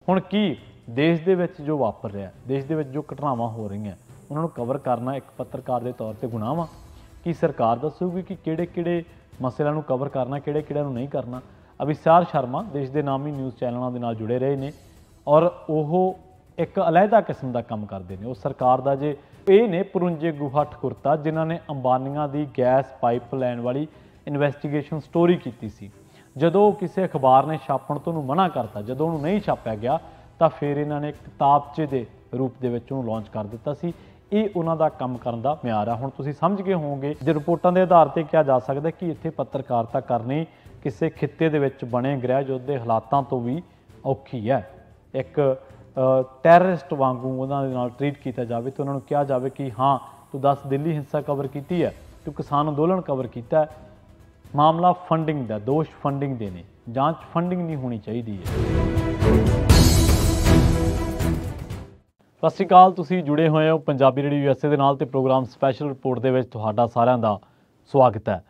ਹੁਣ ਕੀ ਦੇਸ਼ ਦੇ ਵਿੱਚ ਜੋ ਵਾਪਰ ਰਿਹਾ, ਦੇਸ਼ ਦੇ ਵਿੱਚ ਜੋ ਘਟਨਾਵਾਂ ਹੋ ਰਹੀਆਂ, ਉਹਨਾਂ ਨੂੰ ਕਵਰ ਕਰਨਾ ਇੱਕ ਪੱਤਰਕਾਰ ਦੇ ਤੌਰ ਤੇ ਗੁਨਾਹ ਵਾ? ਕੀ ਸਰਕਾਰ ਦੱਸੂਗੀ ਕਿ ਕਿਹੜੇ ਮਸਲਿਆਂ ਨੂੰ ਕਵਰ ਕਰਨਾ, ਕਿਹੜਿਆਂ ਨੂੰ ਨਹੀਂ ਕਰਨਾ? ਅਭਿਸ਼ਾਰ ਸ਼ਰਮਾ ਦੇਸ਼ ਦੇ ਨਾਮੀ ਨਿਊਜ਼ ਚੈਨਲਾਂ ਦੇ ਨਾਲ ਜੁੜੇ ਰਹੇ ਨੇ ਔਰ ਉਹ ਇੱਕ ਅਲੱਗਾ ਕਿਸਮ ਦਾ ਕੰਮ ਕਰਦੇ ਨੇ। ਉਹ ਸਰਕਾਰ ਦਾ ਜੇ ਇਹ ਨੇ ਪੁਰੰਜੇ ਗੁਹਾ ਠਕੁਰਤਾ, ਜਿਨ੍ਹਾਂ ਨੇ ਅੰਬਾਨੀਆਂ ਦੀ ਗੈਸ ਪਾਈਪ ਲਾਈਨ ਵਾਲੀ ਇਨਵੈਸਟੀਗੇਸ਼ਨ ਸਟੋਰੀ ਕੀਤੀ ਸੀ। ਜਦੋਂ ਕਿਸੇ ਅਖਬਾਰ ਨੇ ਛਾਪਣ ਤੋਂ ਉਹਨੂੰ ਮਨਾ ਕਰਤਾ, ਜਦੋਂ ਉਹਨੂੰ ਨਹੀਂ ਛਾਪਿਆ ਗਿਆ ਤਾਂ ਫਿਰ ਇਹਨਾਂ ਨੇ ਕਿਤਾਬਚੇ ਦੇ ਰੂਪ ਦੇ ਵਿੱਚ ਉਹਨੂੰ ਲਾਂਚ ਕਰ ਦਿੱਤਾ ਸੀ। ਇਹ ਉਹਨਾਂ ਦਾ ਕੰਮ ਕਰਨ ਦਾ ਮਿਆਰ ਆ। ਹੁਣ ਤੁਸੀਂ ਸਮਝ ਗਏ ਹੋਵੋਗੇ ਜੇ ਰਿਪੋਰਟਾਂ ਦੇ ਆਧਾਰ ਤੇ ਕਿਹਾ ਜਾ ਸਕਦਾ ਕਿ ਇੱਥੇ ਪੱਤਰਕਾਰਤਾ ਕਰਨੀ ਕਿਸੇ ਖਿੱਤੇ ਦੇ ਵਿੱਚ ਬਣੇ ਗ੍ਰਹਿ ਯੁੱਧ ਦੇ ਹਾਲਾਤਾਂ ਤੋਂ ਵੀ ਔਖੀ ਹੈ। ਇੱਕ ਟੈਰਰਿਸਟ ਵਾਂਗੂ ਉਹਨਾਂ ਦੇ ਨਾਲ ਟਰੀਟ ਕੀਤਾ ਜਾਵੇ ਤੇ ਉਹਨਾਂ ਨੂੰ ਕਿਹਾ ਜਾਵੇ ਕਿ ਹਾਂ ਤੂੰ 10 ਦਿੱਲੀ ਹਿੰਸਾ ਕਵਰ ਕੀਤੀ ਹੈ, ਤੂੰ ਕਿਸਾਨ ਅੰਦੋਲਨ ਕਵਰ ਕੀਤਾ ਹੈ। ਮਾਮਲਾ ਫੰਡਿੰਗ ਦਾ, ਦੋਸ਼ ਫੰਡਿੰਗ ਦੇ ਨੇ, ਜਾਂਚ ਫੰਡਿੰਗ ਨਹੀਂ ਹੋਣੀ ਚਾਹੀਦੀ ਹੈ। ਸਤਿ ਸ਼੍ਰੀ ਅਕਾਲ, ਤੁਸੀਂ ਜੁੜੇ ਹੋਏ ਹੋ ਪੰਜਾਬੀ ਰੇਡੀਓ USA ਦੇ ਨਾਲ ਤੇ ਪ੍ਰੋਗਰਾਮ ਸਪੈਸ਼ਲ ਰਿਪੋਰਟ ਦੇ ਵਿੱਚ ਤੁਹਾਡਾ ਸਾਰਿਆਂ ਦਾ ਸਵਾਗਤ ਹੈ।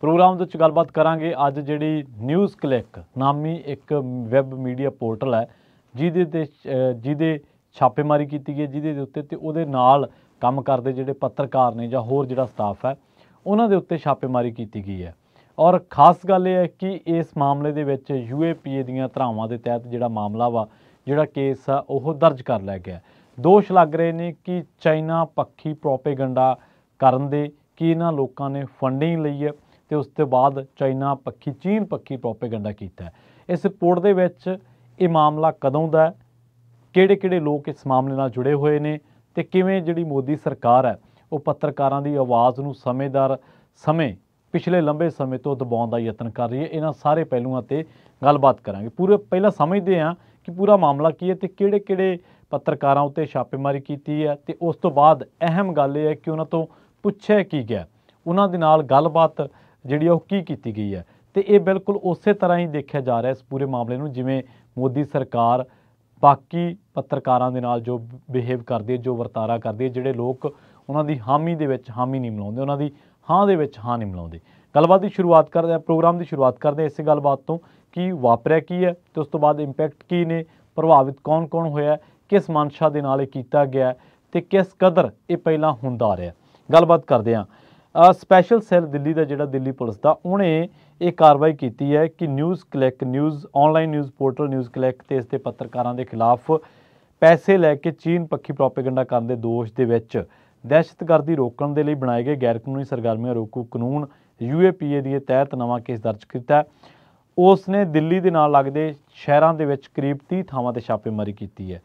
ਪ੍ਰੋਗਰਾਮ ਦੇ ਵਿੱਚ ਗੱਲਬਾਤ ਕਰਾਂਗੇ ਅੱਜ ਜਿਹੜੀ ਨਿਊਜ਼ ਕਲਿੱਕ ਨਾਮੀ ਇੱਕ ਵੈਬ ਮੀਡੀਆ ਪੋਰਟਲ ਹੈ ਜਿਹਦੇ ਛਾਪੇਮਾਰੀ ਕੀਤੀ ਗਈ, ਜਿਹਦੇ ਉੱਤੇ ਤੇ ਉਹਦੇ ਨਾਲ ਕੰਮ ਕਰਦੇ ਜਿਹੜੇ ਪੱਤਰਕਾਰ ਨੇ ਜਾਂ ਹੋਰ ਜਿਹੜਾ ਸਟਾਫ ਹੈ ਉਹਨਾਂ ਦੇ ਉੱਤੇ ਛਾਪੇਮਾਰੀ ਕੀਤੀ ਗਈ ਹੈ। ਔਰ ਖਾਸ ਗੱਲ ਇਹ ਹੈ ਕਿ ਇਸ ਮਾਮਲੇ ਦੇ ਵਿੱਚ UAPA ਦੀਆਂ ਧਾਰਾਵਾਂ ਦੇ ਤਹਿਤ ਜਿਹੜਾ ਮਾਮਲਾ ਵਾ, ਜਿਹੜਾ ਕੇਸ ਆ ਉਹ ਦਰਜ ਕਰ ਲਿਆ ਗਿਆ। ਦੋਸ਼ ਲੱਗ ਰਹੇ ਨੇ ਕਿ ਚਾਈਨਾ ਪੱਖੀ ਪ੍ਰੋਪੇਗੰਡਾ ਕਰਨ ਦੇ, ਕਿ ਇਹਨਾਂ ਲੋਕਾਂ ਨੇ ਫੰਡਿੰਗ ਲਈ ਹੈ ਤੇ ਉਸ ਤੋਂ ਬਾਅਦ ਚਾਈਨਾ ਪੱਖੀ, ਚੀਨ ਪੱਖੀ ਪ੍ਰੋਪੇਗੰਡਾ ਕੀਤਾ। ਇਸ ਰਿਪੋਰਟ ਦੇ ਵਿੱਚ ਇਹ ਮਾਮਲਾ ਕਦੋਂ ਦਾ ਹੈ, ਕਿਹੜੇ ਲੋਕ ਇਸ ਮਾਮਲੇ ਨਾਲ ਜੁੜੇ ਹੋਏ ਨੇ ਤੇ ਕਿਵੇਂ ਜਿਹੜੀ ਮੋਦੀ ਸਰਕਾਰ ਹੈ ਉਹ ਪੱਤਰਕਾਰਾਂ ਦੀ ਆਵਾਜ਼ ਨੂੰ ਸਮੇਂ ਪਿਛਲੇ ਲੰਬੇ ਸਮੇਂ ਤੋਂ ਦਬਾਉਣ ਦਾ ਯਤਨ ਕਰ ਰਹੀ ਹੈ। ਇਹਨਾਂ ਸਾਰੇ ਪਹਿਲੂਆਂ ਤੇ ਗੱਲਬਾਤ ਕਰਾਂਗੇ। ਪਹਿਲਾਂ ਸਮਝਦੇ ਹਾਂ ਕਿ ਪੂਰਾ ਮਾਮਲਾ ਕੀ ਹੈ ਤੇ ਕਿਹੜੇ ਪੱਤਰਕਾਰਾਂ ਉੱਤੇ ਛਾਪੇਮਾਰੀ ਕੀਤੀ ਹੈ ਤੇ ਉਸ ਤੋਂ ਬਾਅਦ ਅਹਿਮ ਗੱਲ ਇਹ ਹੈ ਕਿ ਉਹਨਾਂ ਤੋਂ ਪੁੱਛਿਆ ਕੀ ਗਿਆ, ਉਹਨਾਂ ਦੇ ਨਾਲ ਗੱਲਬਾਤ ਜਿਹੜੀ ਉਹ ਕੀ ਕੀਤੀ ਗਈ ਹੈ। ਤੇ ਇਹ ਬਿਲਕੁਲ ਉਸੇ ਤਰ੍ਹਾਂ ਹੀ ਦੇਖਿਆ ਜਾ ਰਿਹਾ ਇਸ ਪੂਰੇ ਮਾਮਲੇ ਨੂੰ ਜਿਵੇਂ ਮੋਦੀ ਸਰਕਾਰ ਬਾਕੀ ਪੱਤਰਕਾਰਾਂ ਦੇ ਨਾਲ ਜੋ ਬਿਹੇਵ ਕਰਦੀ ਹੈ, ਜੋ ਵਰਤਾਰਾ ਕਰਦੀ ਹੈ, ਜਿਹੜੇ ਲੋਕ ਉਹਨਾਂ ਦੀ ਹਾਮੀ ਦੇ ਵਿੱਚ ਹਾਮੀ ਨਹੀਂ ਮਿਲਾਉਂਦੇ, ਉਹਨਾਂ ਦੀ ਹਾਂ ਦੇ ਵਿੱਚ ਹਾਂ ਨਹੀਂ ਮਿਲਾਉਂਦੇ। ਗੱਲਬਾਤ ਦੀ ਸ਼ੁਰੂਆਤ ਕਰਦੇ ਹਾਂ, ਪ੍ਰੋਗਰਾਮ ਦੀ ਸ਼ੁਰੂਆਤ ਕਰਦੇ ਹਾਂ ਇਸੇ ਗੱਲਬਾਤ ਤੋਂ ਕਿ ਵਾਪਰਿਆ ਕੀ ਹੈ ਤੇ ਉਸ ਤੋਂ ਬਾਅਦ ਇੰਪੈਕਟ ਕੀ ਨੇ, ਪ੍ਰਭਾਵਿਤ ਕੌਣ ਹੋਇਆ, ਕਿਸ ਮਨਸ਼ਾ ਦੇ ਨਾਲ ਇਹ ਕੀਤਾ ਗਿਆ ਤੇ ਕਿਸ ਕਦਰ ਇਹ ਪਹਿਲਾਂ ਹੁੰਦਾ ਆ ਰਿਹਾ। ਗੱਲਬਾਤ ਕਰਦੇ ਹਾਂ। ਸਪੈਸ਼ਲ ਸੈੱਲ ਦਿੱਲੀ ਦਾ ਜਿਹੜਾ ਦਿੱਲੀ ਪੁਲਿਸ ਦਾ, ਉਹਨੇ ਇਹ ਕਾਰਵਾਈ ਕੀਤੀ ਹੈ ਕਿ news click online news portal news click ਤੇ ਇਸ ਦੇ ਪੱਤਰਕਾਰਾਂ ਦੇ ਖਿਲਾਫ ਪੈਸੇ ਲੈ ਕੇ ਚੀਨ ਪੱਖੀ ਪ੍ਰੋਪੇਗੰਡਾ ਕਰਨ ਦੇ ਦੋਸ਼ ਦੇ ਵਿੱਚ ਦਹਿਸ਼ਤਗਰਦੀ ਰੋਕਣ ਦੇ ਲਈ ਬਣਾਏ ਗਏ ਗੈਰ ਕਾਨੂੰਨੀ ਸਰਗਰਮੀਆਂ ਰੋਕੂ ਕਾਨੂੰਨ UAPA ਦੇ ਤਹਿਤ ਨਵਾਂ ਕੇਸ ਦਰਜ ਕੀਤਾ। ਉਸ ਨੇ ਦਿੱਲੀ ਦੇ ਨਾਲ ਲੱਗਦੇ ਸ਼ਹਿਰਾਂ ਦੇ ਵਿੱਚ ਕਰੀਬ 30 ਥਾਵਾਂ ਤੇ ਛਾਪੇਮਾਰੀ ਕੀਤੀ ਹੈ।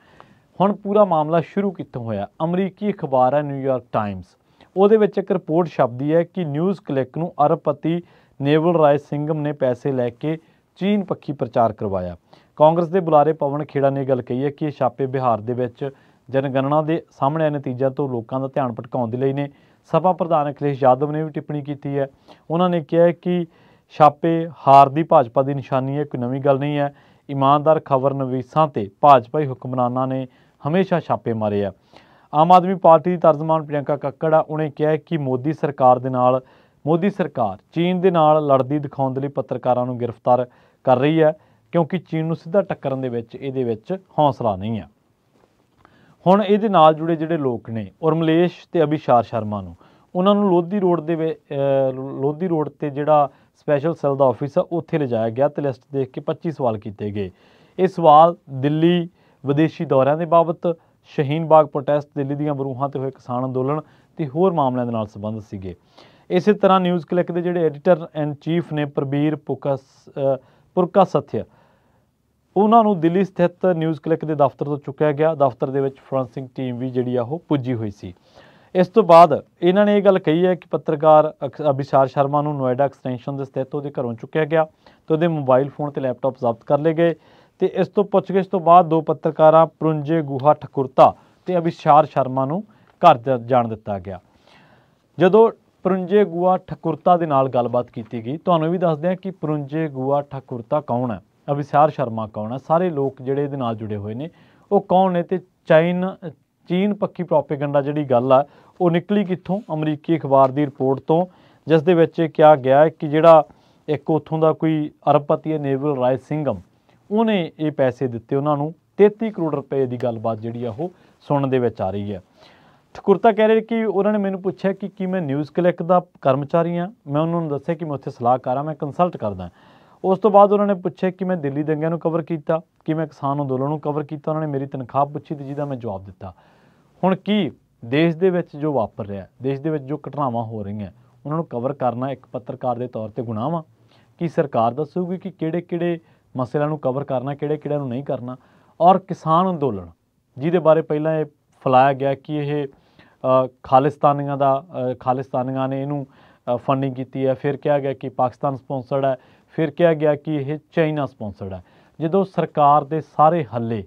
ਹੁਣ ਪੂਰਾ ਮਾਮਲਾ ਸ਼ੁਰੂ ਕਿੱਥੋਂ ਹੋਇਆ? ਅਮਰੀਕੀ ਅਖਬਾਰ ਹੈ ਨਿਊਯਾਰਕ ਟਾਈਮਜ਼, ਉਹਦੇ ਵਿੱਚ ਇੱਕ ਰਿਪੋਰਟ ਛਪਦੀ ਹੈ ਕਿ ਨਿਊਜ਼ ਕਲਿੱਕ ਨੂੰ ਅਰਬਪਤੀ ਨੇਵਲ ਰਾਏ ਸਿੰਘਮ ਨੇ ਪੈਸੇ ਲੈ ਕੇ ਚੀਨ ਪੱਖੀ ਪ੍ਰਚਾਰ ਕਰਵਾਇਆ। ਕਾਂਗਰਸ ਦੇ ਬੁਲਾਰੇ ਪਵਨ ਖੇੜਾ ਨੇ ਗੱਲ ਕਹੀ ਹੈ ਕਿ ਇਹ ਛਾਪੇ ਬਿਹਾਰ ਦੇ ਵਿੱਚ ਜਨਗਣਨਾ ਦੇ ਸਾਹਮਣੇ ਆਏ ਨਤੀਜਿਆਂ ਤੋਂ ਲੋਕਾਂ ਦਾ ਧਿਆਨ ਭਟਕਾਉਣ ਦੇ ਲਈ ਨੇ। ਸਭਾ ਪ੍ਰਧਾਨ ਅਖਿਲੇਸ਼ ਯਾਦਵ ਨੇ ਵੀ ਟਿੱਪਣੀ ਕੀਤੀ ਹੈ। ਉਹਨਾਂ ਨੇ ਕਿਹਾ ਕਿ ਛਾਪੇ ਹਾਰ ਦੀ ਭਾਜਪਾ ਦੀ ਨਿਸ਼ਾਨੀ ਹੈ, ਕੋਈ ਨਵੀਂ ਗੱਲ ਨਹੀਂ ਹੈ। ਇਮਾਨਦਾਰ ਖਬਰ ਨਵੀਸਾਂ ਤੇ ਭਾਜਪਾਈ ਹੁਕਮਰਾਨਾਂ ਨੇ ਹਮੇਸ਼ਾ ਛਾਪੇ ਮਾਰੇ ਆ। ਆਮ ਆਦਮੀ ਪਾਰਟੀ ਦੀ ਤਰਜਮਾਨ ਪ੍ਰਿਯੰਕਾ ਕੱਕੜ ਆ, ਉਹਨੇ ਕਿਹਾ ਕਿ ਮੋਦੀ ਸਰਕਾਰ ਚੀਨ ਦੇ ਨਾਲ ਲੜਦੀ ਦਿਖਾਉਣ ਦੇ ਲਈ ਪੱਤਰਕਾਰਾਂ ਨੂੰ ਗ੍ਰਿਫਤਾਰ ਕਰ ਰਹੀ ਹੈ ਕਿਉਂਕਿ ਚੀਨ ਨੂੰ ਸਿੱਧਾ ਟੱਕਰਨ ਦੇ ਵਿੱਚ ਇਹਦੇ ਵਿੱਚ ਹੌਸਲਾ ਨਹੀਂ ਹੈ। ਹੁਣ ਇਹਦੇ ਨਾਲ ਜੁੜੇ ਜਿਹੜੇ ਲੋਕ ਨੇ ਉਰਮਲੇਸ਼ ਤੇ ਅਭਿਸ਼ਾਰ ਸ਼ਰਮਾ ਨੂੰ, ਉਹਨਾਂ ਨੂੰ ਲੋਧੀ ਰੋਡ ਤੇ ਜਿਹੜਾ ਸਪੈਸ਼ਲ ਸੈੱਲ ਦਾ ਆਫਿਸ ਆ ਉੱਥੇ ਲਿਜਾਇਆ ਗਿਆ ਤੇ ਲਿਸਟ ਦੇਖ ਕੇ 25 ਸਵਾਲ ਕੀਤੇ ਗਏ। ਇਹ ਸਵਾਲ ਦਿੱਲੀ ਵਿਦੇਸ਼ੀ ਦੌਰਿਆਂ ਦੇ ਬਾਬਤ, ਸ਼ਹੀਨ ਬਾਗ ਪ੍ਰੋਟੈਸਟ, ਦਿੱਲੀ ਦੀਆਂ ਬਰੂਹਾਂ ਤੇ ਹੋਏ ਕਿਸਾਨ ਅੰਦੋਲਨ ਤੇ ਹੋਰ ਮਾਮਲਿਆਂ ਦੇ ਨਾਲ ਸੰਬੰਧਿਤ ਸੀਗੇ। ਇਸੇ ਤਰ੍ਹਾਂ ਨਿਊਜ਼ ਕਲਿੱਕ ਦੇ ਜਿਹੜੇ ਐਡੀਟਰ ਇਨ ਚੀਫ ਨੇ ਪ੍ਰਬੀਰ ਪੁਰਕਾ ਸਥਿਆ, ਉਹਨਾਂ ਨੂੰ ਦਿੱਲੀ ਸਥਿਤ ਨਿਊਜ਼ ਕਲਿੱਕ ਦੇ ਦਫ਼ਤਰ ਤੋਂ ਚੁੱਕਿਆ ਗਿਆ। ਦਫ਼ਤਰ ਦੇ ਵਿੱਚ ਫੋਰੈਂਸਿਕ ਟੀਮ ਵੀ ਜਿਹੜੀ ਆ ਉਹ ਪੁੱਜੀ ਹੋਈ ਸੀ। ਇਸ ਤੋਂ ਬਾਅਦ ਇਹਨਾਂ ਨੇ ਇਹ ਗੱਲ ਕਹੀ ਹੈ ਕਿ ਪੱਤਰਕਾਰ ਅਭਿਸ਼ਾਰ ਸ਼ਰਮਾ ਨੂੰ ਨੋਇਡਾ ਐਕਸਟੈਂਸ਼ਨ ਦੇ ਸਥਿਤ ਉਹਦੇ ਘਰੋਂ ਚੁੱਕਿਆ ਗਿਆ ਤੇ ਉਹਦੇ ਮੋਬਾਈਲ ਫੋਨ ਤੇ ਲੈਪਟਾਪ ਜ਼ਬਤ ਕਰ ਲਏ ਗਏ ਤੇ ਇਸ ਤੋਂ ਪੁੱਛਗਿੱਛ ਤੋਂ ਬਾਅਦ ਦੋ ਪੱਤਰਕਾਰਾਂ ਪੁਰੰਜੇ ਗੁਹਾ ਠਕੁਰਤਾ ਤੇ ਅਭਿਸ਼ਾਰ ਸ਼ਰਮਾ ਨੂੰ ਘਰ ਜਾਣ ਦਿੱਤਾ ਗਿਆ। ਜਦੋਂ ਪੁਰੰਜੇ ਗੁਹਾ ਠਕੁਰਤਾ ਦੇ ਨਾਲ ਗੱਲਬਾਤ ਕੀਤੀ ਗਈ, ਤੁਹਾਨੂੰ ਵੀ ਦੱਸਦੇ ਹਾਂ ਕਿ ਪੁਰੰਜੇ ਗੁਹਾ ਠਕੁਰਤਾ ਕੌਣ ਹੈ, ਅਭਿਸ਼ਾਰ ਸ਼ਰਮਾ ਕੌਣ ਹੈ, ਸਾਰੇ ਲੋਕ ਜਿਹੜੇ ਇਹਦੇ ਨਾਲ ਜੁੜੇ ਹੋਏ ਨੇ ਉਹ ਕੌਣ ਨੇ ਤੇ ਚੀਨ ਪੱਖੀ ਪ੍ਰੋਪੇਗੰਡਾ ਜਿਹੜੀ ਗੱਲ ਆ ਉਹ ਨਿਕਲੀ ਕਿੱਥੋਂ? ਅਮਰੀਕੀ ਅਖਬਾਰ ਦੀ ਰਿਪੋਰਟ ਤੋਂ, ਜਿਸ ਦੇ ਵਿੱਚ ਕਿਹਾ ਗਿਆ ਕਿ ਜਿਹੜਾ ਇੱਕ ਉੱਥੋਂ ਦਾ ਕੋਈ ਅਰਬਪਤੀ ਹੈ ਨੇਵਲ ਰਾਏ ਸਿੰਘਮ, ਉਹਨੇ ਇਹ ਪੈਸੇ ਦਿੱਤੇ ਉਹਨਾਂ ਨੂੰ 33 करोड़ रुपए की गलबात जी वो सुनने आ रही है। ठकुरता कह रहे कि उन्होंने मैंने पूछा कि मैं न्यूज़ क्लिक का कर्मचारी हाँ, मैं उन्होंने दस्या कि मैं उत्थे सलाहकार हाँ, मैं कंसल्ट करदा। उस तो बाद उन्होंने पूछा कि मैं दिल्ली दंगियां कवर किया, कि मैं किसान अंदोलन कवर किया, उन्होंने मेरी तनख्वाह पूछी तो जिहदा मैं जवाब दिता। हुण की देश दे विच जो वापर रहा, देश दे विच जो घटनावां हो रही हैं, उन्होंने कवर करना एक पत्रकार के तौर पर गुनाह वा? कि सरकार दसूगी कि किहड़े-किहड़े मसलिਆਂ ਨੂੰ कवर करना, किहड़े-किहड़े ਨੂੰ नहीं करना? और किसान अंदोलन जिहदे बारे पहलां ये फैलाया गया कि ये खालिस्तानियां ने इनू फंडिंग की है, फिर कहा गया कि पाकिस्तान स्पॉन्सर्ड है, फिर कहा गया कि यह चाइना स्पॉन्सर्ड है। जो सरकार के सारे हल्ले,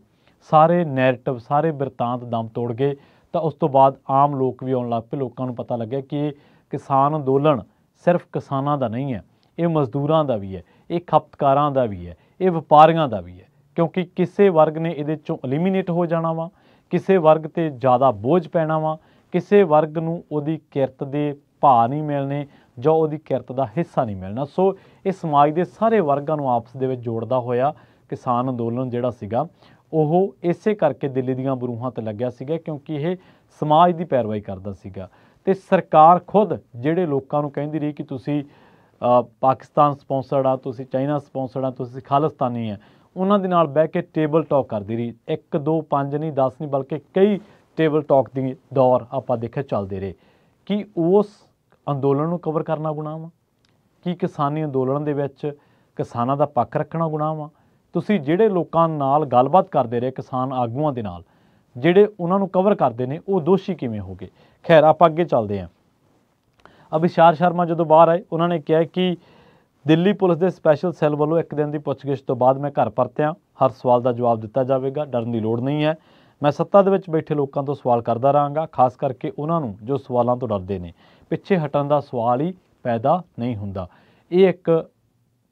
सारे नैरेटिव, सारे बिरतांत दम तोड़ गए तो उस तो बाद आम लोग भी आउण लग पे। लोगों को पता लग्या कि किसान अंदोलन सिर्फ किसानां दा नहीं है, ये मजदूरां दा भी है, ये खपतकारां दा भी है, ये व्यापारियों का भी है। क्योंकि किसी वर्ग ने ये एलिमीनेट हो जाना वा, किसी वर्ग ते ज़्यादा बोझ पैना वा, किसी वर्ग नूं उहदी किरत दे भाव नहीं मिलने जो उहदी किरत दा हिस्सा नहीं मिलना। सो ये समाज के सारे वर्गां नूं आपस दे विच जोड़दा होया किसान अंदोलन जिहड़ा सीगा ओह इसे करके दिल्ली दीआं बरूहां ते लग्या सीगा, क्योंकि ये समाज की पैरवाई करदा सीगा। ते सरकार खुद जिहड़े लोकां नूं कहिंदी रही कि तुसीं पाकिस्तान स्पॉन्सर्ड आ, तुसीं चाइना स्पॉन्सर्ड आ, तुसीं खालिस्तानी है, उन्हां दे नाल बैठ के टेबल टॉक करदी रही। 1 2 5 नहीं 10 नहीं बल्कि कई टेबल टॉक की दौर आपां देखे चलते रहे। कि उस अंदोलन नूं कवर करना गुनाह वा? कि किसानी अंदोलन दे विच किसानां दा पक्ष रखना गुनाह वा? तुसीं जिहड़े लोकां नाल गलबात करदे रहे किसान आगूआं दे नाल, जिहड़े उन्हां नूं कवर करदे ने वो दोषी किवें हो गए? खैर आपां अगे चलदे हां। अभिशार शर्मा जो बाहर आए उन्होंने कहा कि दिल्ली पुलिस के स्पैशल सैल वालों 1 दिन की पुछगिछ तो बाद मैं घर परत्या, हर सवाल का जवाब दिता जाएगा, डरन की लोड़ नहीं है। मैं सत्ता दे विच बैठे लोगों तो सवाल करता रहांगा, खास करके उन्होंने जो सवालों तो डरते हैं। पिछे हटण का सवाल ही पैदा नहीं हुंदा। ये एक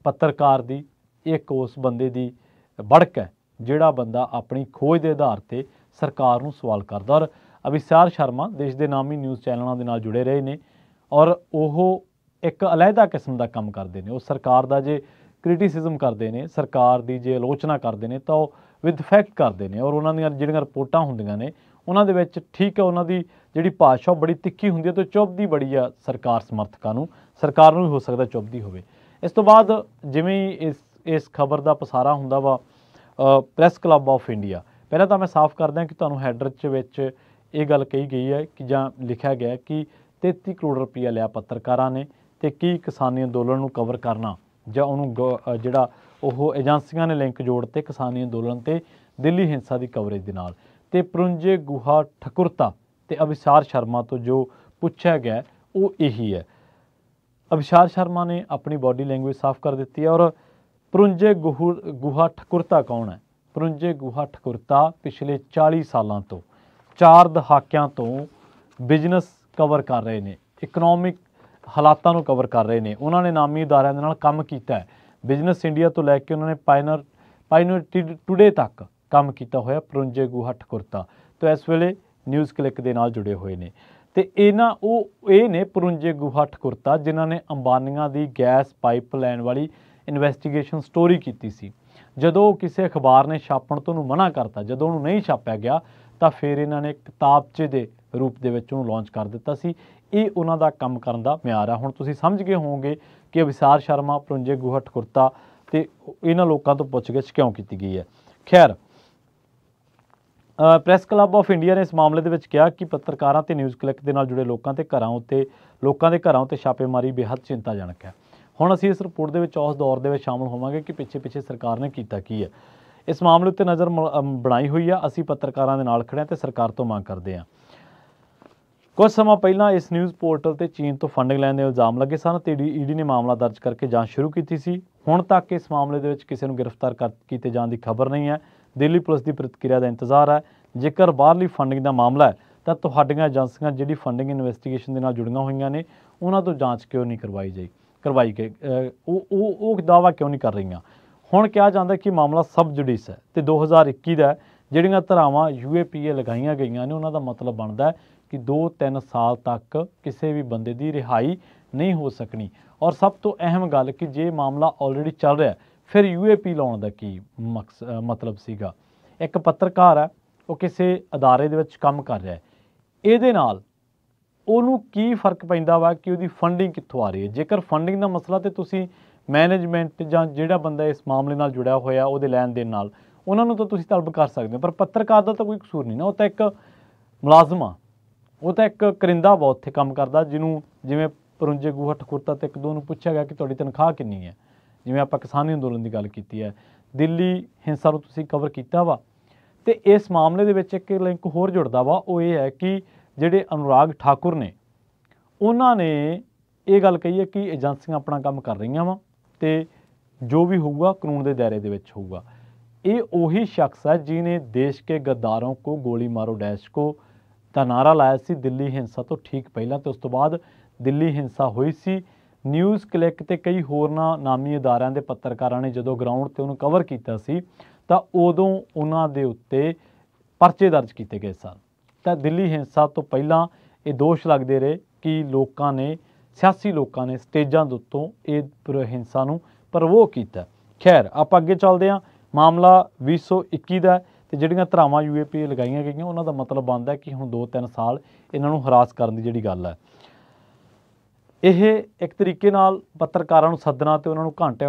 पत्रकार की, एक उस बंदे की बड़क है जिहड़ा बंदा अपनी खोज के आधार पर सरकार नूं सवाल करदा। और अभिशार शर्मा देश के नामी न्यूज़ चैनलों के नाल जुड़े रहे ने और वह एक अलहदा किस्म का काम करते हैं। वो सरकार का जे क्रिटिसिज्म करते हैं, सरकार की जे आलोचना करते हैं तो विद फैक्ट करते हैं। और उन्होंने जिहड़ियां रिपोर्टां हुंदियां ने उन्हां दे विच ठीक है उन्हों की जिहड़ी भाषा बड़ी तिखी हुंदी है तो चुभदी बड़ी है सरकार समर्थकां नूं, सरकार नूं भी हो सकता चुभदी होवे। इस तो बाद जिवें ही इस खबर का पसारा हुंदा वा प्रैस क्लब ऑफ इंडिया, पहले तो मैं साफ कर दें कि तुहानूं हैडर विच ये गल कही गई है कि जां लिखा गया कि 33 करोड़ रुपया लिया पत्रकारां ने ते की किसानी अंदोलन नूं कवर करना जां उहनूं जिहड़ा ओह एजेंसियां ने लिंक जोड़ते किसानी अंदोलन ते दिल्ली हिंसा की कवरेज दे नाल। ते पुरंजे गुहा ठकुरता ते अभिशार शर्मा तो जो पूछा गया वो यही है। अभिशार शर्मा ने अपनी बॉडी लैंग्वेज साफ कर दी है। और पुरंजे गुहा ठकुरता कौन है? पुरंजे गुहा ठकुरता पिछले 40 सालों तो 4 दहाकियां तो बिजनेस कवर कर रहे हैं, इकनॉमिक हालातों को कवर कर रहे हैं। उन्होंने नामी अदारियां दे नाल काम किया है। बिजनेस इंडिया तो लैके उन्होंने पायनियर टुडे तक काम किया होया पुरंजे गुहा ठकुरता तो इस वेले न्यूज़ क्लिक के नाल जुड़े हुए हैं। तो ये ने पुरंजे गुहा ठकुरता जिन्हों ने अंबानिया की गैस पाइपलाइन वाली इन्वैसटीगेशन स्टोरी की सी। जदों किसी अखबार ने छापण तो मना करता, जदों उन्होंने नहीं छापया गया तो फिर इन्होंने किताबचे के रूप के लॉन्च कर दिता सी। ये उन्हों का काम करन दा म्यार है। हुण तुसीं समझ गए होवोगे कि अभिशार शर्मा पुरंजे गुहा ठकुरता ते इन्हां लोकां तो पुछगिछ क्यों की गई है। खैर प्रैस क्लब ऑफ इंडिया ने इस मामले दे विच कहा कि पत्रकारां ते न्यूज़ क्लिक दे नाल जुड़े लोकां ते घरां उत्ते छापेमारी बेहद चिंताजनक है। हुण असीं इस रिपोर्ट दे विच उस दौर दे विच शामिल होवांगे कि पिछे सरकार ने कीता की है। इस मामले उत्ते नज़र बनाई हुई है। असीं पत्रकारां दे नाल खड़े हां ते सरकार तो मंग करदे हां। कुछ समय पहला इस न्यूज़ पोर्टल से चीन तो फंडिंग लैण के इल्जाम लगे सन तो ईडी ने मामला दर्ज करके जांच शुरू की सी। हुण तक इस मामले दे विच किसी नूं गिरफ्तार किए जाने की खबर नहीं है। दिल्ली पुलिस की प्रतिक्रिया का इंतजार है। जेकर बाहरली फंडिंग का मामला है तो तुहाडीआं एजेंसियां जिहड़ी फंडिंग इन्वैसटीगेशन के नाल जुड़ियां होईयां ने उन्हां तो जांच क्यों नहीं करवाई गई वो दावा क्यों नहीं कर रही। हुण कहा जाता कि मामला सब जुडिस है तो 2021 का जिहड़ियां धरावां UAPA लगाईयां गईयां ने उन्हां दा मतलब बनता है कि 2-3 साल तक किसी भी बंदे की रिहाई नहीं हो सकनी। और सब तो अहम गल कि जे मामला ऑलरेडी चल रहा है फिर UAP लाने का की मतलब सीगा। एक पत्रकार है वो किसी अदारे दे विच काम कर रहा है, ਇਹਦੇ ਨਾਲ ਉਹਨੂੰ ਕੀ ਫਰਕ ਪੈਂਦਾ ਵਾ ਕਿ ਉਹਦੀ ਫੰਡਿੰਗ ਕਿੱਥੋਂ ਆ ਰਹੀ ਹੈ। ਜੇਕਰ ਫੰਡਿੰਗ ਦਾ ਮਸਲਾ ਤੇ ਤੁਸੀਂ ਮੈਨੇਜਮੈਂਟ ਜਾਂ ਜਿਹੜਾ ਬੰਦਾ ਇਸ ਮਾਮਲੇ ਨਾਲ ਜੁੜਿਆ ਹੋਇਆ ਉਹਦੇ ਲੈਣ ਦੇਣ ਨਾਲ ਉਹਨਾਂ ਨੂੰ ਤਾਂ ਤੁਸੀਂ ਤਲਬ ਕਰ ਸਕਦੇ ਹੋ, ਪਰ ਪੱਤਰਕਾਰ ਦਾ ਤਾਂ ਕੋਈ ਕਸੂਰ ਨਹੀਂ ਨਾ, ਉਹ ਤਾਂ ਇੱਕ ਮੁਲਾਜ਼ਮ ਆ, ਉਹ ਤਾਂ ਇੱਕ ਕਰਿੰਦਾ ਵਾ ਉੱਥੇ ਕੰਮ ਕਰਦਾ, ਜਿਹਨੂੰ ਜਿਵੇਂ ਪਰੁੰਜੇ ਗੂਹਾ ਠਕੁਰਤਾ ਤੇ ਇੱਕ ਦੋ ਨੂੰ ਪੁੱਛਿਆ ਗਿਆ ਕਿ ਤੁਹਾਡੀ ਤਨਖਾਹ ਕਿੰਨੀ ਹੈ। ਜਿਵੇਂ ਆਪਾਂ ਕਿਸਾਨੀ ਅੰਦੋਲਨ ਦੀ ਗੱਲ ਕੀਤੀ ਹੈ, ਦਿੱਲੀ ਹਿੰਸਾ ਨੂੰ ਤੁਸੀਂ ਕਵਰ ਕੀਤਾ ਵਾ, ਤੇ ਇਸ ਮਾਮਲੇ ਦੇ ਵਿੱਚ ਇੱਕ ਲਿੰਕ ਹੋਰ ਜੁੜਦਾ ਵਾ, ਉਹ ਇਹ ਹੈ ਕਿ ਜਿਹੜੇ ਅਨੁਰਾਗ ਠਾਕੁਰ ਨੇ ਉਹਨਾਂ ਨੇ ਇਹ ਗੱਲ ਕਹੀ ਹੈ ਕਿ ਏਜੰਸੀਆਂ ਆਪਣਾ ਕੰਮ ਕਰ ਰਹੀਆਂ ਵਾ ਤੇ ਜੋ ਵੀ ਹੋਊਗਾ ਕਾਨੂੰਨ ਦੇ ਦਾਇਰੇ ਦੇ ਵਿੱਚ ਹੋਊਗਾ। ਇਹ ਉਹੀ ਸ਼ਖਸ ਹੈ ਜਿਹਨੇ ਦੇਸ਼ ਕੇ ਗੱਦਾरों को गोली मारो डैश को ਦਾ ਨਾਰਾ ਲਾਇਆ ਸੀ ਦਿੱਲੀ ਹਿੰਸਾ ਤੋਂ ਠੀਕ ਪਹਿਲਾਂ, ਤੇ ਉਸ ਤੋਂ ਬਾਅਦ ਦਿੱਲੀ ਹਿੰਸਾ ਹੋਈ ਸੀ। ਨਿਊਜ਼ ਕਲਿੱਕ ਤੇ ਕਈ ਹੋਰਨਾਂ ਨਾਮੀ ਅਦਾਰਿਆਂ ਦੇ ਪੱਤਰਕਾਰਾਂ ਨੇ ਜਦੋਂ ਗਰਾਊਂਡ ਤੇ ਉਹਨੂੰ ਕਵਰ ਕੀਤਾ ਸੀ ਤਾਂ ਉਦੋਂ ਉਹਨਾਂ ਦੇ ਉੱਤੇ ਪਰਚੇ ਦਰਜ ਕੀਤੇ ਗਏ ਸਨ। ਤਾਂ ਦਿੱਲੀ ਹਿੰਸਾ ਤੋਂ ਪਹਿਲਾਂ ਇਹ ਦੋਸ਼ ਲੱਗਦੇ ਰਹੇ ਕਿ ਲੋਕਾਂ ਨੇ, ਸਿਆਸੀ ਲੋਕਾਂ ਨੇ ਸਟੇਜਾਂ ਦੇ ਉੱਤੋਂ ਇਹ ਹਿੰਸਾ ਨੂੰ ਪ੍ਰਵੋਕ ਕੀਤਾ। ਖੈਰ ਆਪਾਂ ਅੱਗੇ ਚੱਲਦੇ ਹਾਂ। ਮਾਮਲਾ 2021 ਦਾ ਤੇ ਜਿਹੜੀਆਂ ਧਰਾਵਾਂ UAPA ਲਗਾਈਆਂ ਗਈਆਂ ਉਹਨਾਂ ਦਾ ਮਤਲਬ ਬਣਦਾ ਕਿ ਹੁਣ 2-3 ਸਾਲ ਇਹਨਾਂ ਨੂੰ ਹਰਾਸ ਕਰਨ ਦੀ ਜਿਹੜੀ ਗੱਲ ਹੈ, ਇਹ ਇੱਕ ਤਰੀਕੇ ਨਾਲ ਪੱਤਰਕਾਰਾਂ ਨੂੰ ਸੱਦਣਾ ਤੇ ਉਹਨਾਂ ਨੂੰ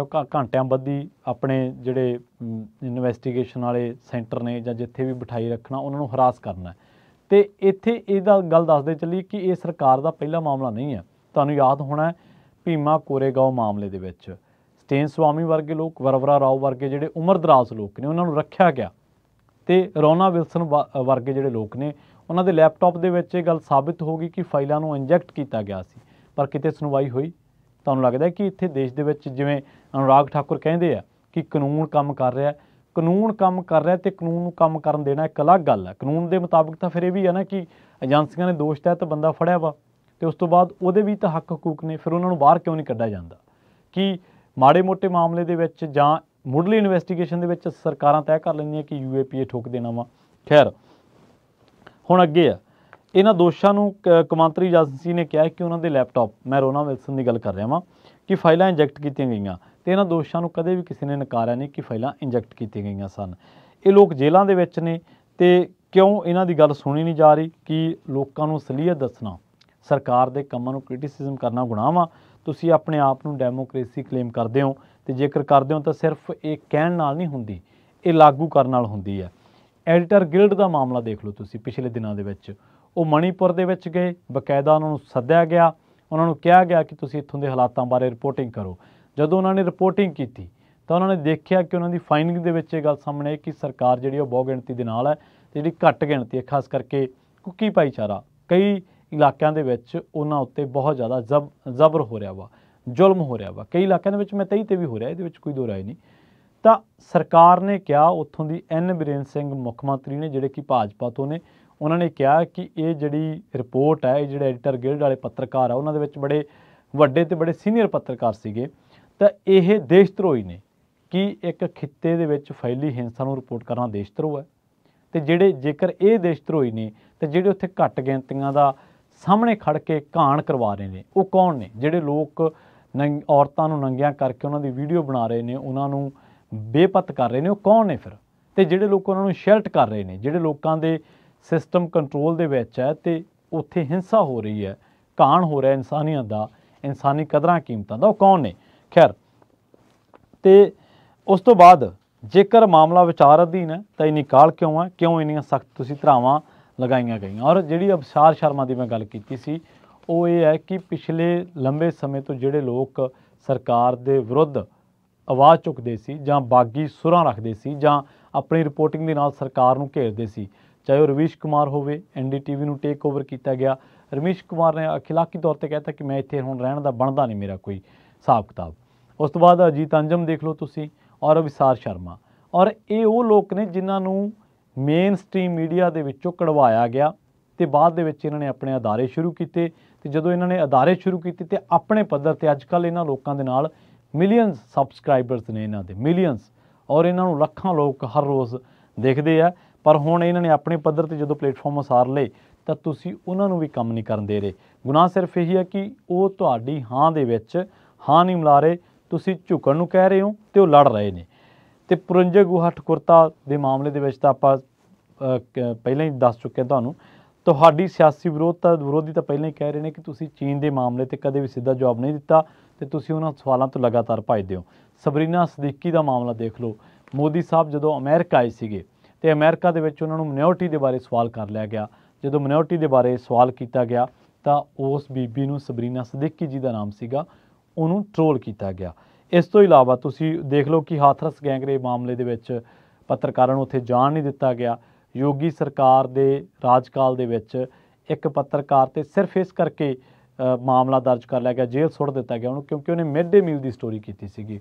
ਘੰਟਿਆਂ ਬੱਧੀ ਆਪਣੇ ਜਿਹੜੇ ਇਨਵੈਸਟੀਗੇਸ਼ਨ ਵਾਲੇ ਸੈਂਟਰ ਨੇ ਜਾਂ ਜਿੱਥੇ ਵੀ ਬਿਠਾਈ ਰੱਖਣਾ, ਉਹਨਾਂ ਨੂੰ ਹਰਾਸ ਕਰਨਾ। ਤੇ ਇੱਥੇ ਇਹਦਾ ਗੱਲ ਦੱਸਦੇ ਚੱਲੀਏ ਕਿ ਇਹ ਸਰਕਾਰ ਦਾ ਪਹਿਲਾ ਮਾਮਲਾ ਨਹੀਂ ਹੈ। ਤੁਹਾਨੂੰ ਯਾਦ ਹੋਣਾ ਭੀਮਾ ਕੋਰੇਗਾਂਵ ਮਾਮਲੇ ਦੇ ਵਿੱਚ ਸਟੇਨ ਸਵਾਮੀ ਵਰਗੇ ਲੋਕ, ਵਰਵਰਾ ਰਾਓ ਵਰਗੇ ਜਿਹੜੇ ਉਮਰ ਦਰਾਜ਼ ਲੋਕ ਨੇ ਉਹਨਾਂ ਨੂੰ ਰੱਖਿਆ ਗਿਆ, ਤੇ ਰੋਨਾ ਵਿਲਸਨ ਵਰਗੇ ਜਿਹੜੇ ਲੋਕ ਨੇ ਉਹਨਾਂ ਦੇ ਲੈਪਟਾਪ ਦੇ ਵਿੱਚ ਇਹ ਗੱਲ ਸਾਬਿਤ ਹੋ ਗਈ ਕਿ ਫਾਈਲਾਂ ਨੂੰ ਇੰਜੈਕਟ ਕੀਤਾ ਗਿਆ ਸੀ, ਪਰ ਕਿਤੇ ਸੁਣਵਾਈ ਹੋਈ। ਤੁਹਾਨੂੰ ਲੱਗਦਾ ਕਿ ਇੱਥੇ ਦੇਸ਼ ਦੇ ਵਿੱਚ ਜਿਵੇਂ ਅਨੁਰਾਗ ਠਾਕੁਰ ਕਹਿੰਦੇ ਆ ਕਿ ਕਾਨੂੰਨ ਕੰਮ ਕਰ ਰਿਹਾ, ਕਾਨੂੰਨ ਕੰਮ ਕਰ ਰਿਹਾ ਤੇ ਕਾਨੂੰਨ ਨੂੰ ਕੰਮ ਕਰਨ ਦੇਣਾ ਇੱਕ ਅਲੱਗ ਗੱਲ ਹੈ। ਕਾਨੂੰਨ ਦੇ ਮੁਤਾਬਿਕ ਤਾਂ ਫਿਰ ਇਹ ਵੀ ਹੈ ਨਾ ਕਿ ਏਜੰਸੀਆਂ ਨੇ ਦੋਸ਼ ਤਹਿਤ ਬੰਦਾ ਫੜਿਆ ਵਾ ਤੇ ਉਸ ਤੋਂ ਬਾਅਦ ਉਹਦੇ ਵੀ ਤਾਂ ਹੱਕ ਹਕੂਕ ਨੇ, ਫਿਰ ਉਹਨਾਂ ਨੂੰ ਬਾਹਰ ਕਿਉਂ ਨਹੀਂ ਕੱਢਿਆ ਜਾਂਦਾ? ਕਿ ਮਾੜੇ ਮੋਟੇ ਮਾਮਲੇ ਦੇ ਵਿੱਚ ਜਾਂ ਮੁੱਢਲੀ ਇਨਵੈਸਟੀਗੇਸ਼ਨ ਦੇ ਵਿੱਚ ਸਰਕਾਰਾਂ ਤੈਅ ਕਰ ਲੈਂਦੀਆਂ ਕਿ UAPA ਠੋਕ ਦੇਣਾ ਵਾ। ਖੈਰ ਹੁਣ ਅੱਗੇ ਆ, ਇਹਨਾਂ ਦੋਸ਼ਾਂ ਨੂੰ ਕੌਮਾਂਤਰੀ ਏਜੰਸੀ ਨੇ ਕਿਹਾ ਕਿ ਉਹਨਾਂ ਦੇ ਲੈਪਟਾਪ, ਮੈਂ ਰੋਨਾ ਵਿਲਸਨ ਦੀ ਗੱਲ ਕਰ ਰਿਹਾ ਵਾਂ, ਕਿ ਫਾਈਲਾਂ ਇੰਜੈਕਟ ਕੀਤੀਆਂ ਗਈਆਂ, ਤੇ ਇਹਨਾਂ ਦੋਸ਼ਾਂ ਨੂੰ ਕਦੇ ਵੀ ਕਿਸੇ ਨੇ ਨਕਾਰਿਆ ਨਹੀਂ ਕਿ ਫਾਈਲਾਂ ਇੰਜੈਕਟ ਕੀਤੀਆਂ ਗਈਆਂ ਸਨ। ਇਹ ਲੋਕ ਜੇਲ੍ਹਾਂ ਦੇ ਵਿੱਚ ਨੇ ਤੇ ਕਿਉਂ ਇਹਨਾਂ ਦੀ ਗੱਲ ਸੁਣੀ ਨਹੀਂ ਜਾ ਰਹੀ ਕਿ ਲੋਕਾਂ ਨੂੰ ਅਸਲੀਅਤ ਦੱਸਣਾ, ਸਰਕਾਰ ਦੇ ਕੰਮਾਂ ਨੂੰ ਕ੍ਰਿਟਿਸਿਜ਼ਮ ਕਰਨਾ ਗੁਨਾਹ ਵਾ। ਤੁਸੀਂ ਆਪਣੇ ਆਪ ਨੂੰ ਡੈਮੋਕ੍ਰੇਸੀ ਕਲੇਮ ਕਰਦੇ ਹੋ ਤੇ ਜੇਕਰ ਕਰਦੇ ਹੋ ਤਾਂ ਸਿਰਫ ਇਹ ਕਹਿਣ ਨਾਲ ਨਹੀਂ ਹੁੰਦੀ, ਇਹ ਲਾਗੂ ਕਰਨ ਨਾਲ ਹੁੰਦੀ ਹੈ। ਐਡੀਟਰ ਗਿਲਡ ਦਾ ਮਾਮਲਾ ਦੇਖ ਲਓ ਤੁਸੀਂ, ਪਿਛਲੇ ਦਿਨਾਂ ਦੇ ਵਿੱਚ ਉਹ ਮਣੀਪੁਰ ਦੇ ਵਿੱਚ ਗਏ, ਬਕਾਇਦਾ ਉਹਨਾਂ ਨੂੰ ਸੱਦਿਆ ਗਿਆ, ਉਹਨਾਂ ਨੂੰ ਕਿਹਾ ਗਿਆ ਕਿ ਤੁਸੀਂ ਇੱਥੋਂ ਦੇ ਹਾਲਾਤਾਂ ਬਾਰੇ ਰਿਪੋਰਟਿੰਗ ਕਰੋ। ਜਦੋਂ ਉਹਨਾਂ ਨੇ ਰਿਪੋਰਟਿੰਗ ਕੀਤੀ ਤਾਂ ਉਹਨਾਂ ਨੇ ਦੇਖਿਆ ਕਿ ਉਹਨਾਂ ਦੀ ਫਾਈਨਿੰਗ ਦੇ ਵਿੱਚ ਇਹ ਗੱਲ ਸਾਹਮਣੇ ਆਈ ਕਿ ਸਰਕਾਰ ਜਿਹੜੀ ਉਹ ਬਹੁ ਗਿਣਤੀ ਦੇ ਨਾਲ ਹੈ, ਤੇ ਜਿਹੜੀ ਘੱਟ ਗਿਣਤੀ ਹੈ ਖਾਸ ਕਰਕੇ ਕੁੱਕੀ ਭਾਈਚਾਰਾ, ਕਈ ਇਲਾਕਿਆਂ ਦੇ ਵਿੱਚ ਉਹਨਾਂ ਉੱਤੇ ਬਹੁਤ ਜ਼ਿਆਦਾ ਜ਼ਬਰ ਹੋ ਰਿਹਾ ਵਾ, ਜ਼ੁਲਮ ਹੋ ਰਿਹਾ ਵਾ। ਕਈ ਇਲਾਕਿਆਂ ਦੇ ਵਿੱਚ ਮਤਈ ਤੇ ਵੀ ਹੋ ਰਿਹਾ, ਇਹਦੇ ਵਿੱਚ ਕੋਈ ਦੋ ਰਾਏ ਨਹੀਂ। ਤਾਂ ਸਰਕਾਰ ਨੇ ਕਿਹਾ, ਉੱਥੋਂ ਦੀ N ਬੀਰੇਨ ਸਿੰਘ ਮੁੱਖ ਮੰਤਰੀ ਨੇ ਜਿਹੜੇ ਕਿ ਭਾਜਪਾ ਤੋਂ ਨੇ, ਉਹਨਾਂ ਨੇ ਕਿਹਾ ਕਿ ਇਹ ਜਿਹੜੀ ਰਿਪੋਰਟ ਹੈ, ਇਹ ਜਿਹੜੇ ਐਡੀਟਰ ਗਿਲਡ ਵਾਲੇ ਪੱਤਰਕਾਰ ਆ ਉਹਨਾਂ ਦੇ ਵਿੱਚ ਬੜੇ ਵੱਡੇ ਤੇ ਬੜੇ ਸੀਨੀਅਰ ਪੱਤਰਕਾਰ ਸੀਗੇ, ਤਾਂ ਇਹ ਦੇਸ਼ ਧਰੋਹੀ ਨੇ। ਕਿ ਇੱਕ ਖਿੱਤੇ ਦੇ ਵਿੱਚ ਫੈਲੀ ਹਿੰਸਾ ਨੂੰ ਰਿਪੋਰਟ ਕਰਨਾ ਦੇਸ਼ ਧਰੋਹ ਹੈ? ਤੇ ਜਿਹੜੇ ਜੇਕਰ ਇਹ ਦੇਸ਼ ਧਰੋਹੀ ਨੇ ਤੇ ਜਿਹੜੇ ਉੱਥੇ ਘੱਟ ਗਿਣਤੀਆਂ ਦਾ ਸਾਹਮਣੇ ਖੜ ਕੇ ਘਾਣ ਕਰਵਾ ਰਹੇ ਨੇ, ਉਹ ਕੌਣ ਨੇ? ਜਿਹੜੇ ਲੋਕ ਔਰਤਾਂ ਨੂੰ ਨੰਗੀਆਂ ਕਰਕੇ ਉਹਨਾਂ ਦੀ ਵੀਡੀਓ ਬਣਾ ਰਹੇ ਨੇ, ਉਹਨਾਂ ਨੂੰ ਬੇਪਤ ਕਰ ਰਹੇ ਨੇ, ਉਹ ਕੌਣ ਨੇ ਫਿਰ? ਤੇ ਜਿਹੜੇ ਲੋਕ ਉਹਨਾਂ ਨੂੰ ਸ਼ੈਲਟ ਕਰ ਰਹੇ ਨੇ, ਜਿਹੜੇ ਲੋਕਾਂ ਦੇ ਸਿਸਟਮ ਕੰਟਰੋਲ ਦੇ ਵਿੱਚ ਹੈ ਤੇ ਉੱਥੇ ਹਿੰਸਾ ਹੋ ਰਹੀ ਹੈ, ਘਾਣ ਹੋ ਰਿਹਾ ਇਨਸਾਨੀਅਤ ਦਾ, ਇਨਸਾਨੀ ਕਦਰਾਂ ਕੀਮਤਾਂ ਦਾ, ਉਹ ਕੌਣ ਨੇ? ਖੈਰ, ਤੇ ਉਸ ਤੋਂ ਬਾਅਦ ਜੇਕਰ ਮਾਮਲਾ ਵਿਚਾਰ ਅਧੀਨ ਹੈ ਤਾਂ ਇੰਨੀ ਕਾਹਲ ਕਿਉਂ ਹੈ? ਕਿਉਂ ਇੰਨੀਆਂ ਸਖਤ ਤੁਸੀਂ ਧਾਰਾਵਾਂ ਲਗਾਈਆਂ ਗਈਆਂ? ਔਰ ਜਿਹੜੀ ਅਬਸਾਰ ਸ਼ਰਮਾ ਦੀ ਮੈਂ ਗੱਲ ਕੀਤੀ ਸੀ ਉਹ ਇਹ ਹੈ ਕਿ ਪਿਛਲੇ ਲੰਬੇ ਸਮੇਂ ਤੋਂ ਜਿਹੜੇ ਲੋਕ ਸਰਕਾਰ ਦੇ ਵਿਰੁੱਧ ਆਵਾਜ਼ ਚੁੱਕਦੇ ਸੀ ਜਾਂ ਬਾਗੀ ਸੁਰਾਂ ਰੱਖਦੇ ਸੀ ਜਾਂ ਆਪਣੀ ਰਿਪੋਰਟਿੰਗ ਦੇ ਨਾਲ ਸਰਕਾਰ ਨੂੰ ਘੇਰਦੇ ਸੀ, ਚਾਹੇ ਉਹ ਰਵੀਸ਼ ਕੁਮਾਰ ਹੋਵੇ, NDTV ਨੂੰ ਟੇਕ ਓਵਰ ਕੀਤਾ ਗਿਆ। ਰਮੇਸ਼ ਕੁਮਾਰ ਨੇ ਅਖਲਾਕੀ ਤੌਰ ਤੇ ਕਹਿਤਾ ਕਿ ਮੈਂ ਇੱਥੇ ਹੁਣ ਰਹਿਣ ਦਾ ਬਣਦਾ ਨਹੀਂ ਮੇਰਾ ਕੋਈ ਹਿਸਾਬ ਕਿਤਾਬ। ਉਸ ਤੋਂ ਬਾਅਦ ਅਜੀਤ ਅੰਜਮ ਦੇਖ ਲਓ ਤੁਸੀਂ, ਔਰ ਅਬਸਾਰ ਸ਼ਰਮਾ, ਔਰ ਇਹ ਉਹ ਲੋਕ ਨੇ ਜਿਨ੍ਹਾਂ ਨੂੰ ਮੇਨ ਸਟ੍ਰੀਮ ਮੀਡੀਆ ਦੇ ਵਿੱਚੋਂ ਕਢਵਾਇਆ ਗਿਆ ਤੇ ਬਾਅਦ ਦੇ ਵਿੱਚ ਇਹਨਾਂ ਨੇ ਆਪਣੇ ਅਦਾਰੇ ਸ਼ੁਰੂ ਕੀਤੇ। ਤੇ ਜਦੋਂ ਇਹਨਾਂ ਨੇ ਅਦਾਰੇ ਸ਼ੁਰੂ ਕੀਤੇ ਤੇ ਆਪਣੇ ਪੱਧਰ ਤੇ ਅੱਜ ਕੱਲ੍ਹ ਇਹਨਾਂ ਲੋਕਾਂ ਦੇ ਨਾਲ ਮਿਲੀਅਨਸ ਸਬਸਕ੍ਰਾਈਬਰਸ ਨੇ, ਇਹਨਾਂ ਦੇ ਮਿਲੀਅਨਸ, ਔਰ ਇਹਨਾਂ ਨੂੰ ਲੱਖਾਂ ਲੋਕ ਹਰ ਰੋਜ਼ ਦੇਖਦੇ ਆ। ਪਰ ਹੁਣ ਇਹਨਾਂ ਨੇ ਆਪਣੇ ਪੱਧਰ ਤੇ ਜਦੋਂ ਪਲੇਟਫਾਰਮ ਉਸਾਰ ਲਏ ਤਾਂ ਤੁਸੀਂ ਉਹਨਾਂ ਨੂੰ ਵੀ ਕੰਮ ਨਹੀਂ ਕਰਨ ਦੇ ਰਹੇ। ਗੁਨਾਹ ਸਿਰਫ ਇਹੀ ਹੈ ਕਿ ਉਹ ਤੁਹਾਡੀ ਹਾਂ ਦੇ ਵਿੱਚ ਹਾਂ ਨਹੀਂ ਮਿਲਾ ਰਹੇ, ਤੁਸੀਂ ਝੁਕਣ ਨੂੰ ਕਹਿ ਰਹੇ ਹੋ ਤੇ ਉਹ ਲੜ ਰਹੇ ਨੇ। ਤੇ ਪੁਰੰਜੇ ਗੁਹਾ ਠਕੁਰਤਾ ਦੇ ਮਾਮਲੇ ਦੇ ਵਿੱਚ ਤਾਂ ਆਪਾਂ ਪਹਿਲਾਂ ਹੀ ਦੱਸ ਚੁੱਕੇ ਹਾਂ ਤੁਹਾਨੂੰ। ਤੁਹਾਡੀ ਸਿਆਸੀ ਵਿਰੋਧੀ ਤਾਂ ਪਹਿਲਾਂ ਹੀ ਕਹਿ ਰਹੇ ਨੇ ਕਿ ਤੁਸੀਂ ਚੀਨ ਦੇ ਮਾਮਲੇ ਤੇ ਕਦੇ ਵੀ ਸਿੱਧਾ ਜਵਾਬ ਨਹੀਂ ਦਿੱਤਾ ਤੇ ਤੁਸੀਂ ਉਹਨਾਂ ਸਵਾਲਾਂ ਤੋਂ ਲਗਾਤਾਰ ਭੱਜਦੇ ਹੋ। ਸਬਰੀਨਾ ਸਦੀਕੀ ਦਾ ਮਾਮਲਾ ਦੇਖ ਲਓ। ਮੋਦੀ ਸਾਹਿਬ ਜਦੋਂ ਅਮਰੀਕਾ ਆਏ ਸੀਗੇ ਤੇ ਅਮਰੀਕਾ ਦੇ ਵਿੱਚ ਉਹਨਾਂ ਨੂੰ ਮਿਨੋਰਟੀ ਦੇ ਬਾਰੇ ਸਵਾਲ ਕਰ ਲਿਆ ਗਿਆ। ਜਦੋਂ ਮਿਨੋਰਟੀ ਦੇ ਬਾਰੇ ਸਵਾਲ ਕੀਤਾ ਗਿਆ ਤਾਂ ਉਸ ਬੀਬੀ ਨੂੰ, ਸਬਰੀਨਾ ਸਦੀਕੀ ਜੀ ਦਾ ਨਾਮ ਸੀਗਾ, ਉਹਨੂੰ ਟਰੋਲ ਕੀਤਾ ਗਿਆ। ਇਸ ਤੋਂ ਇਲਾਵਾ ਤੁਸੀਂ ਦੇਖ ਲਓ ਕਿ ਹਾਥਰਸ ਗੈਂਗਰੇਪ ਮਾਮਲੇ ਦੇ ਵਿੱਚ ਪੱਤਰਕਾਰਾਂ ਨੂੰ ਉੱਥੇ ਜਾਣ ਨਹੀਂ ਦਿੱਤਾ ਗਿਆ। ਯੋਗੀ ਸਰਕਾਰ ਦੇ ਰਾਜਕਾਲ ਦੇ ਵਿੱਚ ਇੱਕ ਪੱਤਰਕਾਰ ਤੇ ਸਿਰਫ ਇਸ ਕਰਕੇ ਮਾਮਲਾ ਦਰਜ ਕਰ ਲਿਆ ਗਿਆ, ਜੇਲ੍ਹ ਸੁੱਟ ਦਿੱਤਾ ਗਿਆ ਉਹਨੂੰ, ਕਿਉਂਕਿ ਉਹਨੇ ਮਿਡ ਡੇ ਮੀਲ ਦੀ ਸਟੋਰੀ ਕੀਤੀ ਸੀਗੀ।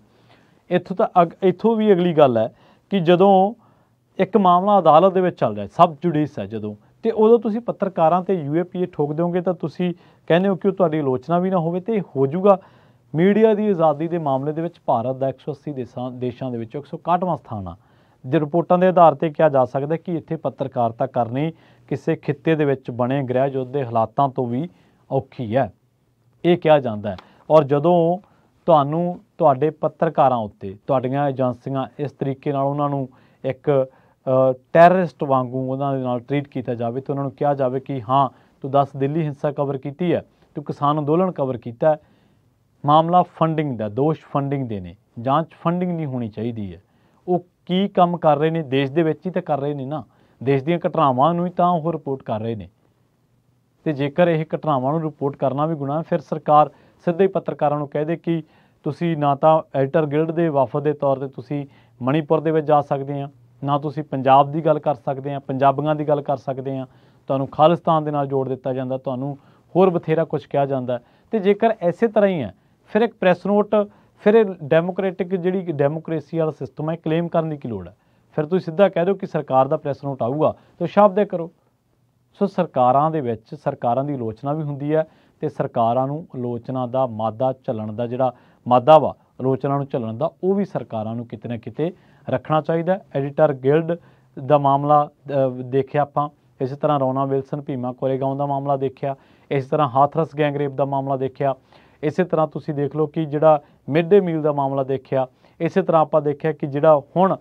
ਇੱਥੋਂ ਵੀ ਅਗਲੀ ਗੱਲ ਹੈ ਕਿ ਜਦੋਂ ਇੱਕ ਮਾਮਲਾ ਅਦਾਲਤ ਦੇ ਵਿੱਚ ਚੱਲ ਰਿਹਾ, ਸਬ ਜੁਡੀਸ ਹੈ ਜਦੋਂ, ਤੇ ਉਦੋਂ ਤੁਸੀਂ ਪੱਤਰਕਾਰਾਂ ਤੇ UAPA ਠੋਕ ਦਿਓਗੇ ਤਾਂ ਤੁਸੀਂ ਕਹਿੰਦੇ ਹੋ ਕਿ ਉਹ ਤੁਹਾਡੀ ਆਲੋਚਨਾ ਵੀ ਨਾ ਹੋਵੇ ਤੇ ਹੋ ਜਾਊਗਾ। ਮੀਡੀਆ ਦੀ ਆਜ਼ਾਦੀ ਦੇ ਮਾਮਲੇ ਦੇ ਵਿੱਚ ਭਾਰਤ ਦਾ 180 ਦੇਸ਼ਾਂ ਦੇ ਵਿੱਚੋਂ 161ਵਾਂ ਸਥਾਨ ਆ। ਜੇ ਰਿਪੋਰਟਾਂ ਦੇ ਆਧਾਰ ਤੇ ਕਿਹਾ ਜਾ ਸਕਦਾ ਕਿ ਇੱਥੇ ਪੱਤਰਕਾਰਤਾ ਕਰਨੀ ਕਿਸੇ ਖਿੱਤੇ ਦੇ ਵਿੱਚ ਬਣੇ ਗ੍ਰਹਿ ਯੁੱਧ ਦੇ ਹਾਲਾਤਾਂ ਤੋਂ ਵੀ ਔਖੀ ਹੈ, ਇਹ ਕਿਹਾ ਜਾਂਦਾ ਹੈ। ਔਰ ਜਦੋਂ ਤੁਹਾਨੂੰ ਤੁਹਾਡੇ ਪੱਤਰਕਾਰਾਂ ਉੱਤੇ ਤੁਹਾਡੀਆਂ ਏਜੰਸੀਆਂ ਇਸ ਤਰੀਕੇ ਨਾਲ ਉਹਨਾਂ ਨੂੰ ਇੱਕ ਟੈਰਰਿਸਟ ਵਾਂਗੂ ਉਹਨਾਂ ਦੇ ਨਾਲ ਟਰੀਟ ਕੀਤਾ ਜਾਵੇ ਤੇ ਉਹਨਾਂ ਨੂੰ ਕਿਹਾ ਜਾਵੇ ਕਿ ਹਾਂ ਤੂੰ 10 ਦਿੱਲੀ ਹਿੰਸਾ ਕਵਰ ਕੀਤੀ ਹੈ, ਤੂੰ ਕਿਸਾਨ ਅੰਦੋਲਨ ਕਵਰ ਕੀਤਾ ਹੈ, ਮਾਮਲਾ ਫੰਡਿੰਗ ਦਾ, ਦੋਸ਼ ਫੰਡਿੰਗ ਦੇ ਨੇ, ਜਾਂਚ ਫੰਡਿੰਗ ਨਹੀਂ ਹੋਣੀ ਚਾਹੀਦੀ ਹੈ। ਉਹ ਕੀ ਕੰਮ ਕਰ ਰਹੇ ਨੇ ਦੇਸ਼ ਦੇ ਵਿੱਚ ਹੀ ਤਾਂ ਕਰ ਰਹੇ ਨੇ ਨਾ, ਦੇਸ਼ ਦੀਆਂ ਘਟਨਾਵਾਂ ਨੂੰ ਹੀ ਤਾਂ ਉਹ ਰਿਪੋਰਟ ਕਰ ਰਹੇ ਨੇ। ਤੇ ਜੇਕਰ ਇਹ ਘਟਨਾਵਾਂ ਨੂੰ ਰਿਪੋਰਟ ਕਰਨਾ ਵੀ ਗੁਨਾਹ, ਫਿਰ ਸਰਕਾਰ ਸਿੱਧੇ ਹੀ ਪੱਤਰਕਾਰਾਂ ਨੂੰ ਕਹਿ ਦੇ ਕਿ ਤੁਸੀਂ ਨਾ ਤਾਂ ਐਡੀਟਰ ਗਿਲਡ ਦੇ ਵਫਦ ਦੇ ਤੌਰ ਤੇ ਤੁਸੀਂ ਮਣੀਪੁਰ ਦੇ ਵਿੱਚ ਜਾ ਸਕਦੇ ਆ, ਨਾ ਤੁਸੀਂ ਪੰਜਾਬ ਦੀ ਗੱਲ ਕਰ ਸਕਦੇ ਆ, ਪੰਜਾਬੀਆਂ ਦੀ ਗੱਲ ਕਰ ਸਕਦੇ ਆ, ਤੁਹਾਨੂੰ ਖਾਲਿਸਤਾਨ ਦੇ ਨਾਲ ਜੋੜ ਦਿੱਤਾ ਜਾਂਦਾ, ਤੁਹਾਨੂੰ ਹੋਰ ਬਥੇਰਾ ਕੁਝ ਕਿਹਾ ਜਾਂਦਾ। ਤੇ ਜੇਕਰ ਇਸੇ ਤਰ੍ਹਾਂ ਹੀ ਹੈ ਫਿਰ ਇੱਕ ਪ੍ਰੈਸ ਨੋਟ, ਫਿਰ ਇਹ ਡੈਮੋਕ੍ਰੈਟਿਕ ਜਿਹੜੀ ਡੈਮੋਕ੍ਰੇਸੀ ਵਾਲਾ ਸਿਸਟਮ ਹੈ, ਕਲੇਮ ਕਰਨ ਦੀ ਕੀ ਲੋੜ ਹੈ? ਫਿਰ ਤੁਸੀਂ ਸਿੱਧਾ ਕਹਿ ਦਿਓ ਕਿ ਸਰਕਾਰ ਦਾ ਪ੍ਰੈਸ ਨੋਟ ਆਊਗਾ ਤਾਂ ਛਾਪਦੇ ਕਰੋ। ਸੋ ਸਰਕਾਰਾਂ ਦੇ ਵਿੱਚ ਸਰਕਾਰਾਂ ਦੀ ਆਲੋਚਨਾ ਵੀ ਹੁੰਦੀ ਹੈ ਤੇ ਸਰਕਾਰਾਂ ਨੂੰ ਆਲੋਚਨਾ ਦਾ ਮਾਦਾ ਝੱਲਣ ਦਾ ਜਿਹੜਾ ਮਾਦਾ ਵਾ ਆਲੋਚਨਾ ਨੂੰ ਝੱਲਣ ਦਾ, ਉਹ ਵੀ ਸਰਕਾਰਾਂ ਨੂੰ ਕਿਤੇ ਨਾ ਕਿਤੇ ਰੱਖਣਾ ਚਾਹੀਦਾ। ਐਡੀਟਰ ਗਿਲਡ ਦਾ ਮਾਮਲਾ ਦੇਖਿਆ ਆਪਾਂ, ਇਸੇ ਤਰ੍ਹਾਂ ਰੋਨਾ ਵਿਲਸਨ ਭੀਮਾ ਕੋਰੇਗਾਉਂ ਦਾ ਮਾਮਲਾ ਦੇਖਿਆ, ਇਸੇ ਤਰ੍ਹਾਂ ਹਾਥਰਸ ਗੈਂਗਰੇਪ ਦਾ ਮਾਮਲਾ ਦੇਖਿਆ, ਇਸੇ ਤਰ੍ਹਾਂ ਤੁਸੀਂ ਦੇਖ ਲਓ ਕਿ ਜਿਹੜਾ ਮਿਡ ਡੇ ਮੀਲ ਦਾ ਮਾਮਲਾ ਦੇਖਿਆ, ਇਸੇ ਤਰ੍ਹਾਂ ਆਪਾਂ ਦੇਖਿਆ ਕਿ ਜਿਹੜਾ ਹੁਣ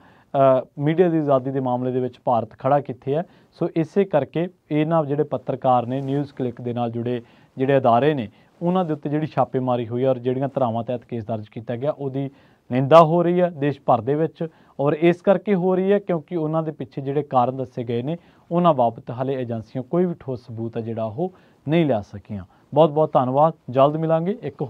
ਮੀਡੀਆ ਦੀ ਆਜ਼ਾਦੀ ਦੇ ਮਾਮਲੇ ਦੇ ਵਿੱਚ ਭਾਰਤ ਖੜਾ ਕਿੱਥੇ ਹੈ। ਸੋ ਇਸੇ ਕਰਕੇ ਇਹਨਾਂ ਜਿਹੜੇ ਪੱਤਰਕਾਰ ਨੇ, ਨਿਊਜ਼ ਕਲਿੱਕ ਦੇ ਨਾਲ ਜੁੜੇ ਜਿਹੜੇ ਅਦਾਰੇ ਨੇ, ਉਹਨਾਂ ਦੇ ਉੱਤੇ ਜਿਹੜੀ ਛਾਪੇਮਾਰੀ ਹੋਈ ਹੈ ਔਰ ਜਿਹੜੀਆਂ ਧਾਰਾਵਾਂ ਤਹਿਤ ਕੇਸ ਦਰਜ ਕੀਤਾ ਗਿਆ, ਉਹਦੀ ਨਿੰਦਾ ਹੋ ਰਹੀ ਹੈ ਦੇਸ਼ ਭਰ ਦੇ ਵਿੱਚ। ਔਰ ਇਸ ਕਰਕੇ ਹੋ ਰਹੀ ਹੈ ਕਿਉਂਕਿ ਉਹਨਾਂ ਦੇ ਪਿੱਛੇ ਜਿਹੜੇ ਕਾਰਨ ਦੱਸੇ ਗਏ ਨੇ ਉਹਨਾਂ ਬਾਬਤ ਹਾਲੇ ਏਜੰਸੀਆਂ ਕੋਈ ਵੀ ਠੋਸ ਸਬੂਤ ਹੈ ਜਿਹੜਾ ਉਹ ਨਹੀਂ ਲਿਆ ਸਕੀਆਂ। ਬਹੁਤ ਬਹੁਤ ਧੰਨਵਾਦ। ਜਲਦ ਮਿਲਾਂਗੇ ਇੱਕ